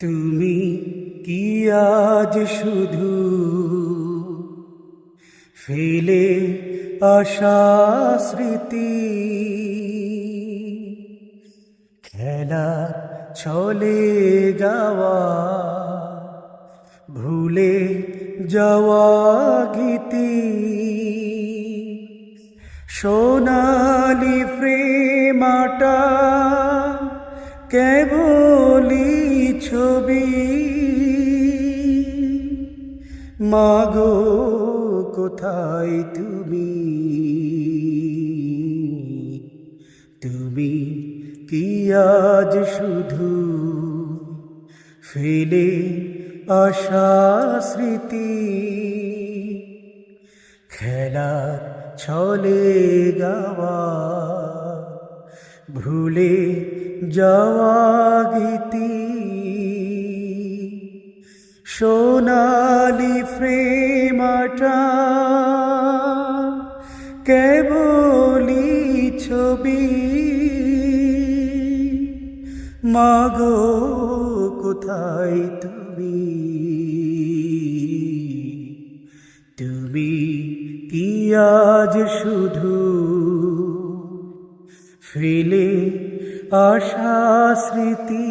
তুমি কি আজ শুধু ফেলে আসা স্মৃতি, খেলার ছলে যাওয়া ভুলে যাওয়া গীতি, সোনালি প্রেমাটা কেবলি ছবি। মাগো কোথায় তুমি, তুমি কি আজ শুধু ফেলে আসা স্মৃতি, খেলার ছলে গাওয়া ভুলে যাওয়া গীতি, সোনালি প্রেমাটা কেবলি ছবি। মাগো কোথায় তুমি, তুমি কি আজ শুধু ফেলে আসা স্মৃতি।